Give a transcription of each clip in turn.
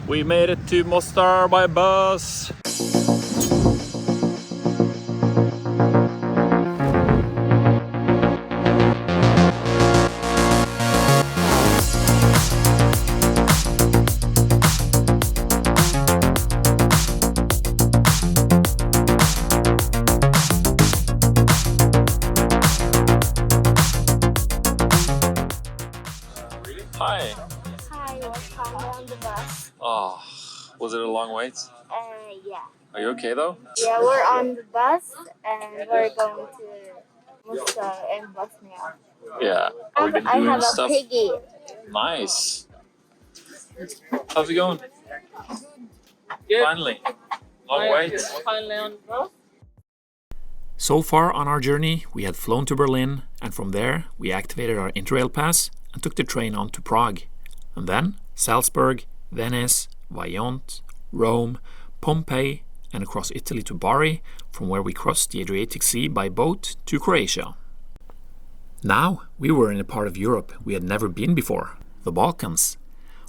We made it to Mostar by bus. Hi. Hi, we're finally on the bus. Oh, was it a long wait? Yeah. Are you okay though? Yeah, we're on the bus and we're going to Mostar in Bosnia. Yeah. We've been I doing have a stuff. piggy. Nice. How's it going? Good. Finally. Long wait. Finally on the bus. So far on our journey, we had flown to Berlin, and from there we activated our Interrail pass and took the train on to Prague. And then Salzburg, Venice, Vaillant, Rome, Pompeii, and across Italy to Bari, from where we crossed the Adriatic Sea by boat to Croatia. Now we were in a part of Europe we had never been before, the Balkans.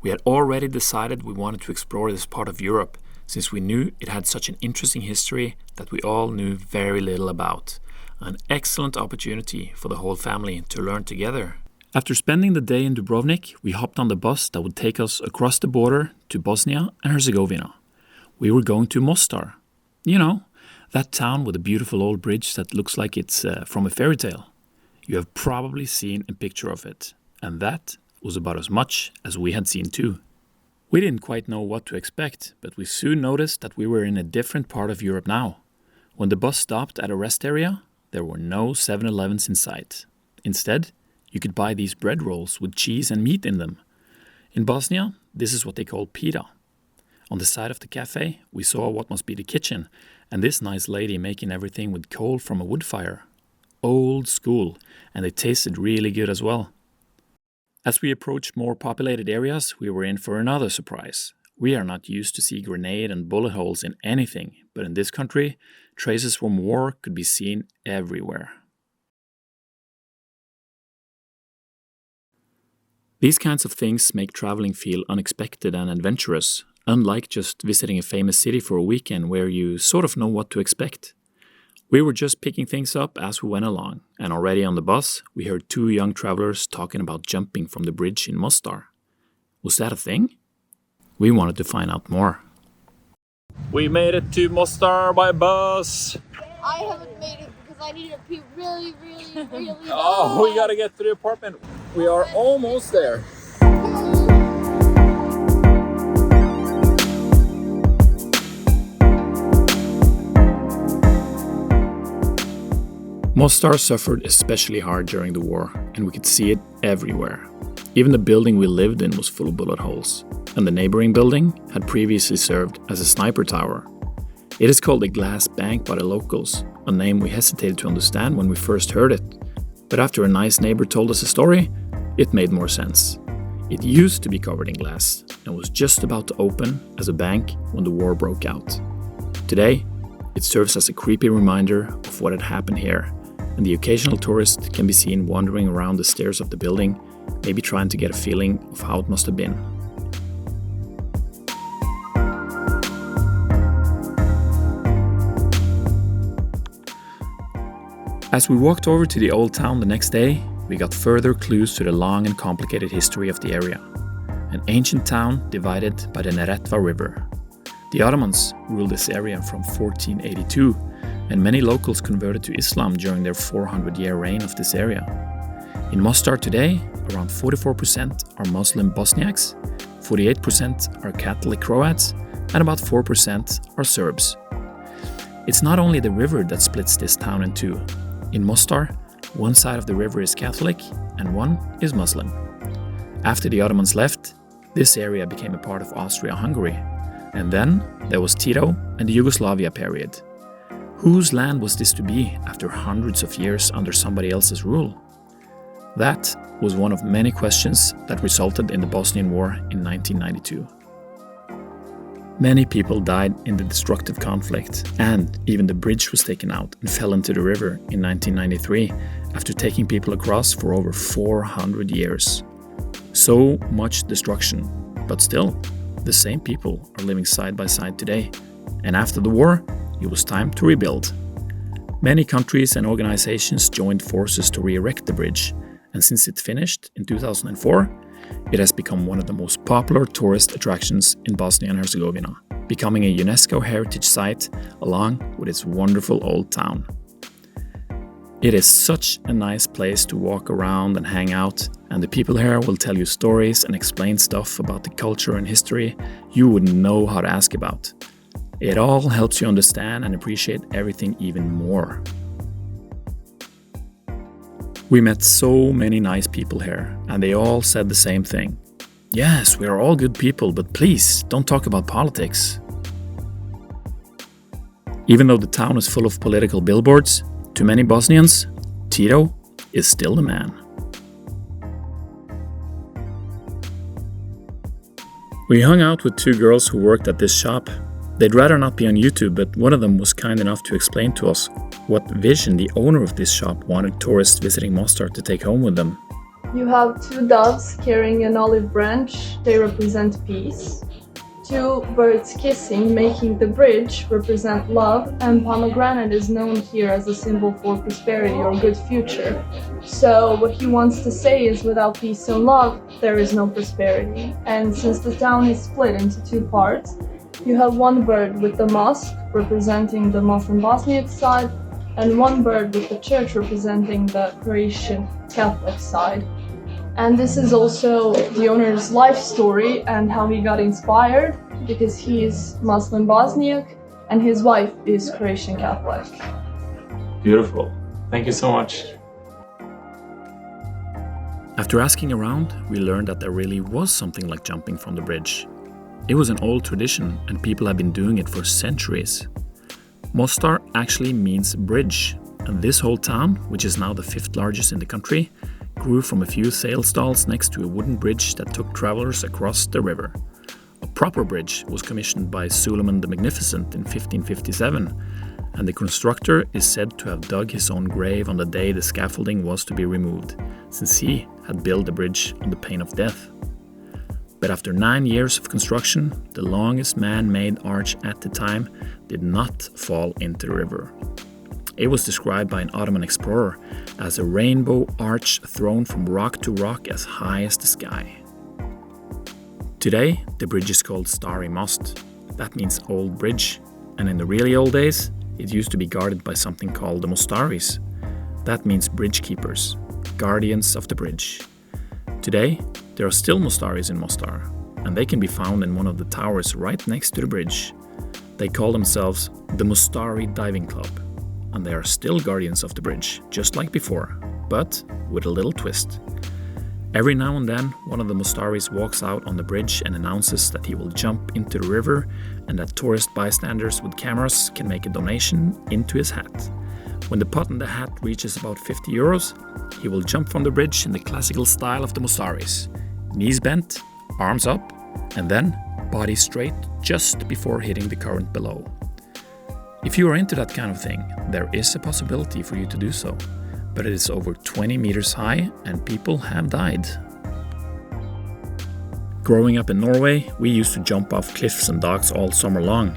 We had already decided we wanted to explore this part of Europe, since we knew it had such an interesting history that we all knew very little about. An excellent opportunity for the whole family to learn together. After spending the day in Dubrovnik, we hopped on the bus that would take us across the border to Bosnia and Herzegovina. We were going to Mostar. You know, that town with a beautiful old bridge that looks like it's from a fairy tale. You have probably seen a picture of it, and that was about as much as we had seen too. We didn't quite know what to expect, but we soon noticed that we were in a different part of Europe now. When the bus stopped at a rest area, there were no 7-Elevens in sight. Instead, you could buy these bread rolls with cheese and meat in them. In Bosnia, this is what they call pita. On the side of the cafe, we saw what must be the kitchen, and this nice lady making everything with coal from a wood fire. Old school, and they tasted really good as well. As we approached more populated areas, we were in for another surprise. We are not used to see grenade and bullet holes in anything, but in this country, traces from war could be seen everywhere. These kinds of things make traveling feel unexpected and adventurous, unlike just visiting a famous city for a weekend where you sort of know what to expect. We were just picking things up as we went along, and already on the bus, we heard two young travelers talking about jumping from the bridge in Mostar. Was that a thing? We wanted to find out more. We made it to Mostar by bus. I haven't made it because I need to pee really Oh, we gotta get to the apartment. We are almost there. Mostar suffered especially hard during the war, and we could see it everywhere. Even the building we lived in was full of bullet holes, and the neighboring building had previously served as a sniper tower. It is called a glass bank by the locals, a name we hesitated to understand when we first heard it. But after a nice neighbor told us a story, it made more sense. It used to be covered in glass and was just about to open as a bank when the war broke out. Today, it serves as a creepy reminder of what had happened here, and the occasional tourist can be seen wandering around the stairs of the building, maybe trying to get a feeling of how it must have been. As we walked over to the old town the next day, we got further clues to the long and complicated history of the area. An ancient town divided by the Neretva River. The Ottomans ruled this area from 1482, and many locals converted to Islam during their 400-year reign of this area. In Mostar today, around 44% are Muslim Bosniaks, 48% are Catholic Croats, and about 4% are Serbs. It's not only the river that splits this town in two. In Mostar, one side of the river is Catholic and one is Muslim. After the Ottomans left, this area became a part of Austria-Hungary. And then there was Tito and the Yugoslavia period. Whose land was this to be after hundreds of years under somebody else's rule? That was one of many questions that resulted in the Bosnian War in 1992. Many people died in the destructive conflict, and even the bridge was taken out and fell into the river in 1993 after taking people across for over 400 years. So much destruction, but still, the same people are living side by side today. And after the war, it was time to rebuild. Many countries and organizations joined forces to re-erect the bridge, and since it finished in 2004, it has become one of the most popular tourist attractions in Bosnia and Herzegovina, becoming a UNESCO Heritage Site along with its wonderful old town. It is such a nice place to walk around and hang out, and the people here will tell you stories and explain stuff about the culture and history you wouldn't know how to ask about. It all helps you understand and appreciate everything even more. We met so many nice people here, and they all said the same thing. Yes, we are all good people, but please don't talk about politics. Even though the town is full of political billboards, to many Bosnians, Tito is still the man. We hung out with two girls who worked at this shop. They'd rather not be on YouTube, but one of them was kind enough to explain to us what vision the owner of this shop wanted tourists visiting Mostar to take home with them. You have two doves carrying an olive branch, they represent peace. Two birds kissing, making the bridge represent love, and pomegranate is known here as a symbol for prosperity or good future. So what he wants to say is without peace and love, there is no prosperity. And since the town is split into two parts, you have one bird with the mosque, representing the Muslim Bosniak side, and one bird with the church representing the Croatian Catholic side. And this is also the owner's life story and how he got inspired, because he is Muslim Bosniak and his wife is Croatian Catholic. Beautiful. Thank you so much. After asking around, we learned that there really was something like jumping from the bridge. It was an old tradition and people have been doing it for centuries. Mostar actually means bridge, and this whole town, which is now the 5th largest in the country, grew from a few sail stalls next to a wooden bridge that took travelers across the river. A proper bridge was commissioned by Suleiman the Magnificent in 1557, and the constructor is said to have dug his own grave on the day the scaffolding was to be removed, since he had built the bridge on the pain of death. But after 9 years of construction, the longest man-made arch at the time did not fall into the river. It was described by an Ottoman explorer as a rainbow arch thrown from rock to rock as high as the sky. Today, the bridge is called Stari Most. That means old bridge, and in the really old days, it used to be guarded by something called the mostaris. That means bridge keepers, guardians of the bridge. Today, there are still mostaris in Mostar, and they can be found in one of the towers right next to the bridge. They call themselves the Monestary Diving Club, and they are still guardians of the bridge, just like before, but with a little twist. Every now and then, one of the mostaris walks out on the bridge and announces that he will jump into the river and that tourist bystanders with cameras can make a donation into his hat. When the pot in the hat reaches about 50 euros, he will jump from the bridge in the classical style of the mostaris. Knees bent, arms up, and then body straight just before hitting the current below. If you are into that kind of thing, there is a possibility for you to do so, but it is over 20 meters high and people have died. Growing up in Norway, we used to jump off cliffs and docks all summer long,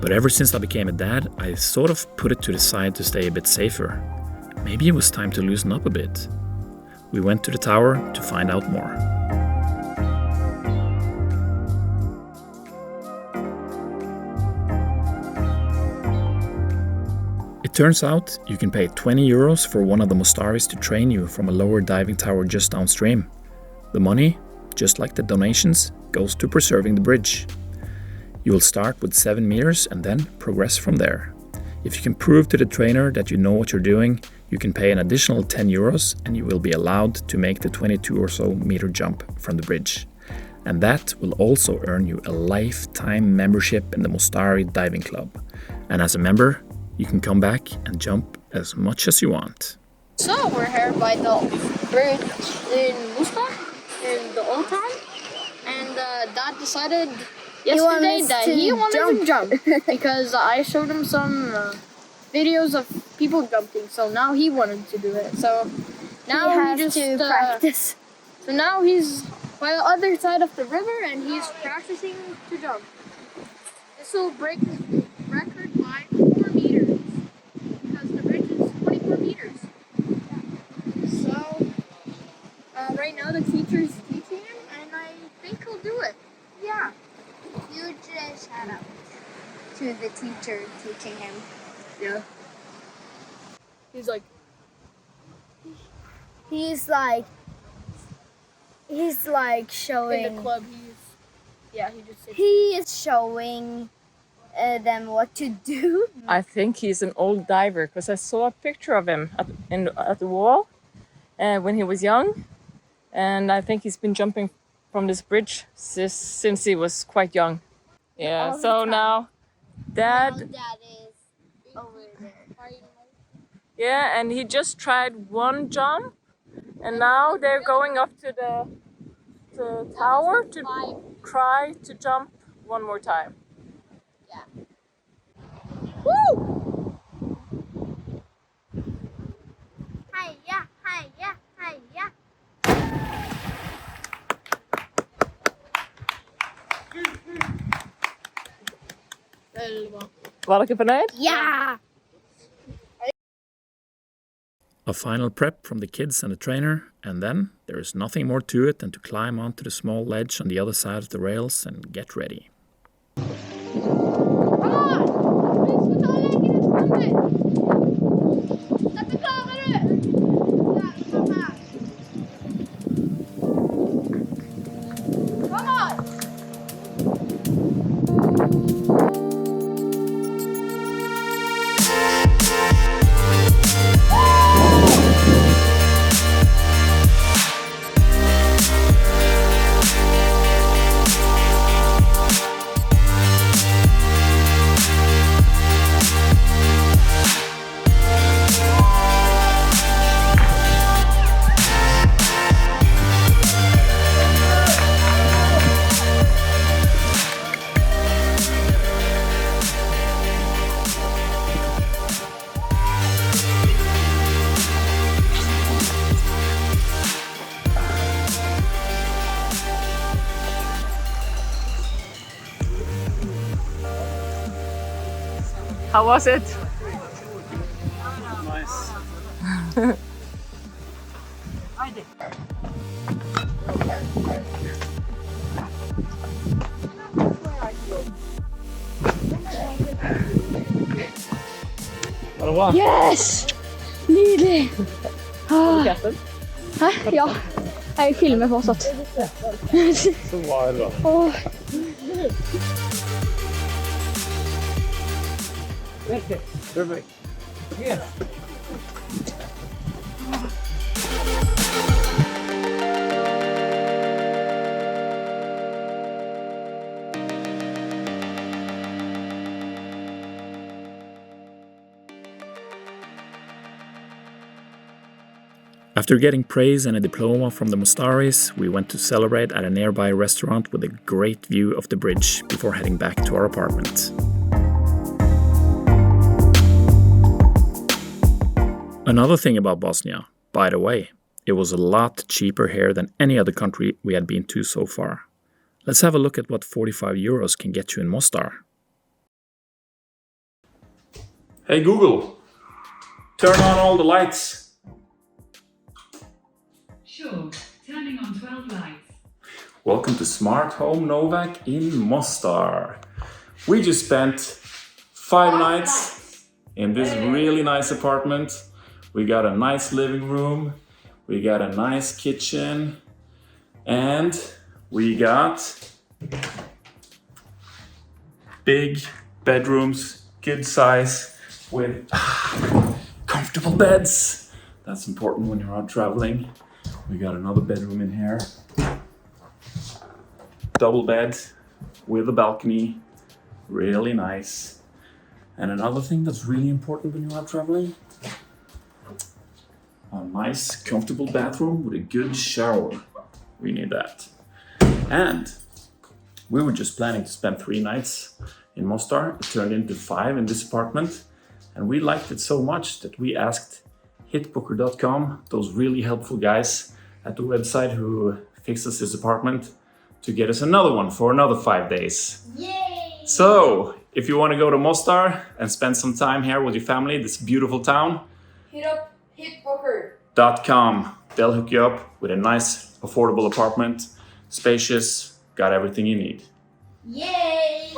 but ever since I became a dad, I sort of put it to the side to stay a bit safer. Maybe it was time to loosen up a bit. We went to the tower to find out more. It turns out you can pay 20 euros for one of the mostaris to train you from a lower diving tower just downstream. The money, just like the donations, goes to preserving the bridge. You will start with 7 meters and then progress from there. If you can prove to the trainer that you know what you're doing, you can pay an additional 10 euros and you will be allowed to make the 22 or so meter jump from the bridge. And that will also earn you a lifetime membership in the Monestary Diving Club. And as a member, you can come back and jump as much as you want. So we're here by the bridge in Mostar, in the Old Town, and Dad decided yesterday that he wanted to jump because I showed him some videos of people jumping, so now he wanted to do it. So now he just practice. So now he's by the other side of the river, and he's practicing to jump. This will break his record by 4 meters because the bridge is 24 meters. So right now the teacher is teaching him, and I think he'll do it. Yeah. Huge shout out to the teacher teaching him. Yeah. He's like showing. in the club. He is showing them what to do. I think he's an old diver because I saw a picture of him at the wall when he was young, and I think he's been jumping from this bridge since he was quite young. Yeah. All the So time. now, Dad. Dad is over there. Yeah, and he just tried one jump, and now they're going up to the tower to try to jump one more time. Yeah. Woo! Hiya, hiya, hiya. Var dere fornøyd? Yeah. A final prep from the kids and the trainer, and then there is nothing more to it than to climb onto the small ledge on the other side of the rails and get ready. How was it? Nice. Var det bra? Yes! Nydelig! Hæ? Ja. Jeg filmer fortsatt. Så var det bra. Åh. Perfect. Yeah. After getting praise and a diploma from the Mostaris, we went to celebrate at a nearby restaurant with a great view of the bridge before heading back to our apartment. Another thing about Bosnia, by the way, it was a lot cheaper here than any other country we had been to so far. Let's have a look at what 45 euros can get you in Mostar. Hey Google, turn on all the lights. Sure, turning on 12 lights. Welcome to Smart Home Novak in Mostar. We just spent 5 nights in this really nice apartment. We got a nice living room, we got a nice kitchen, and we got big bedrooms, good size, with comfortable beds. That's important when you're out traveling. We got another bedroom in here. Double bed with a balcony, really nice. And another thing that's really important when you're out traveling, a nice comfortable bathroom with a good shower. We need that. And we were just planning to spend 3 nights in Mostar. It turned into 5 in this apartment. And we liked it so much that we asked hitbooker.com, those really helpful guys at the website who fix us this apartment to get us another one for another 5 days. Yay! So, if you want to go to Mostar and spend some time here with your family, this beautiful town, hit up hitbooker. .com. They'll hook you up with a nice, affordable apartment, spacious, got everything you need. Yay!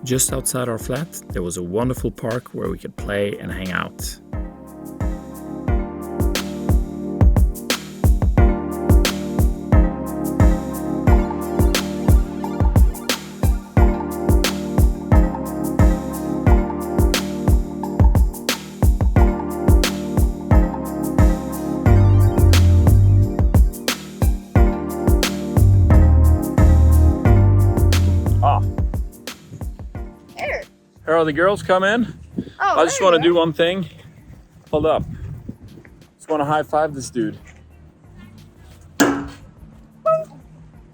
Just outside our flat, there was a wonderful park where we could play and hang out. Here are the girls come in. Oh, I just want to do one thing. Hold up. Just want to high five this dude.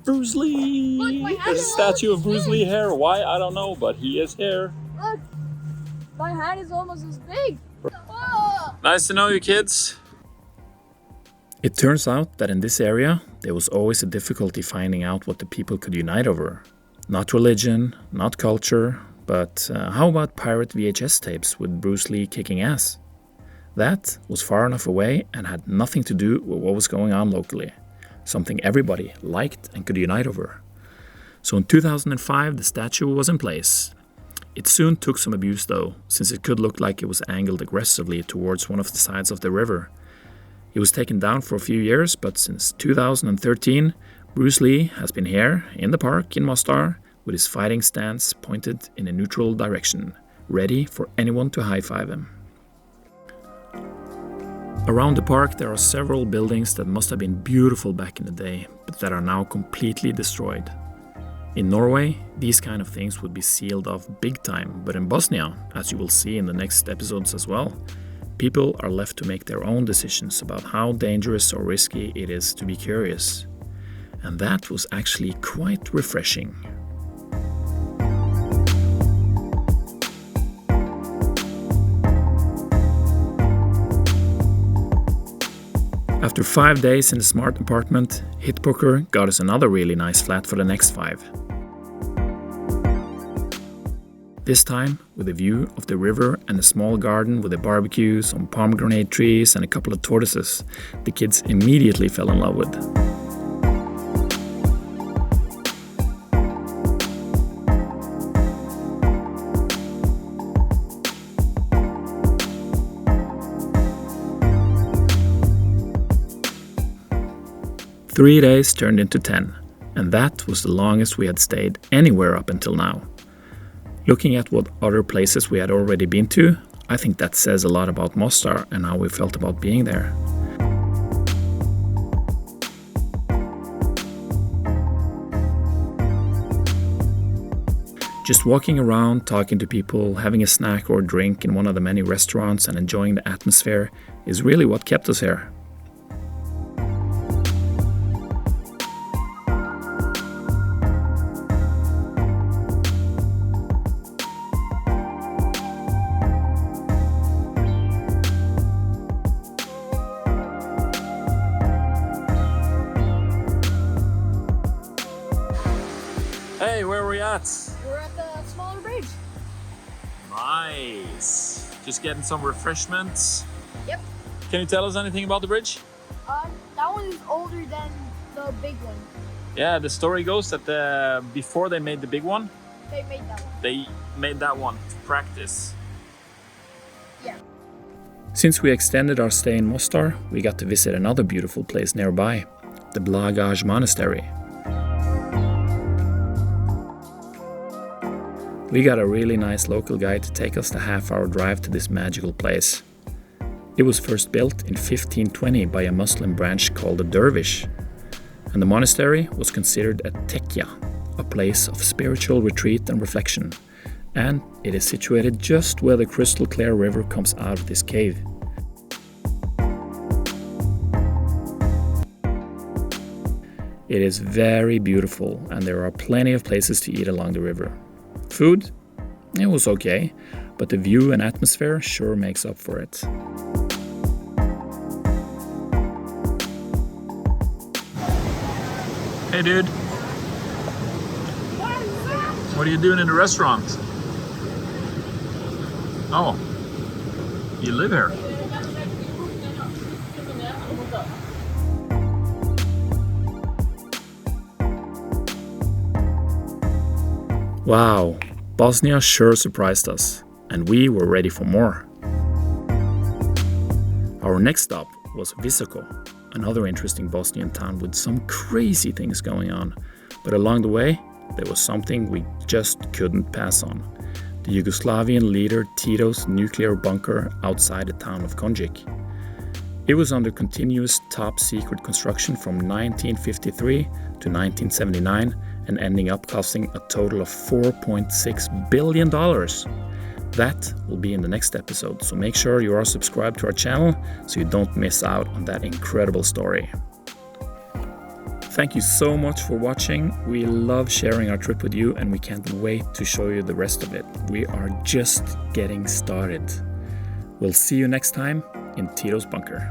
Bruce Lee! Look, my hat There's a is statue of almost Bruce big. Lee here. Why? I don't know, but he is here. Look, my hat is almost as big. Oh. Nice to know you, kids. It turns out that in this area, there was always a difficulty finding out what the people could unite over. Not religion, not culture, but how about pirate VHS tapes with Bruce Lee kicking ass? That was far enough away and had nothing to do with what was going on locally. Something everybody liked and could unite over. So in 2005, the statue was in place. It soon took some abuse though, since it could look like it was angled aggressively towards one of the sides of the river. It was taken down for a few years, but since 2013, Bruce Lee has been here in the park in Mostar with his fighting stance pointed in a neutral direction, ready for anyone to high-five him. Around the park there are several buildings that must have been beautiful back in the day, but that are now completely destroyed. In Norway, these kind of things would be sealed off big time, but in Bosnia, as you will see in the next episodes as well, people are left to make their own decisions about how dangerous or risky it is to be curious. And that was actually quite refreshing. After 5 days in the smart apartment, Hitbooker got us another really nice flat for the next 5. This time with a view of the river and a small garden with a barbecue, some pomegranate trees and a couple of tortoises the kids immediately fell in love with. Three days turned into 10, and that was the longest we had stayed anywhere up until now. Looking at what other places we had already been to, I think that says a lot about Mostar and how we felt about being there. Just walking around, talking to people, having a snack or a drink in one of the many restaurants and enjoying the atmosphere is really what kept us here. Hey, where are we at? We're at the smaller bridge. Nice. Just getting some refreshments. Yep. Can you tell us anything about the bridge? That one is older than the big one. Yeah, the story goes that before they made the big one, They made that one. they made that one to practice. Yeah. Since we extended our stay in Mostar, we got to visit another beautiful place nearby, the Blagaj Monastery. We got a really nice local guide to take us the half-hour drive to this magical place. It was first built in 1520 by a Muslim branch called the Dervish, and the monastery was considered a tekija, a place of spiritual retreat and reflection, and it is situated just where the crystal clear river comes out of this cave. It is very beautiful, and there are plenty of places to eat along the river. Food? It was okay, but the view and atmosphere sure makes up for it. Hey, dude. What are you doing in the restaurant? Oh, you live here. Wow, Bosnia sure surprised us, and we were ready for more. Our next stop was Visoko, another interesting Bosnian town with some crazy things going on. But along the way, there was something we just couldn't pass on. The Yugoslavian leader Tito's nuclear bunker outside the town of Konjic. It was under continuous top-secret construction from 1953 to 1979 and ending up costing a total of $4.6 billion. That will be in the next episode, so make sure you are subscribed to our channel so you don't miss out on that incredible story. Thank you so much for watching. We love sharing our trip with you and we can't wait to show you the rest of it. We are just getting started. We'll see you next time in Tito's Bunker.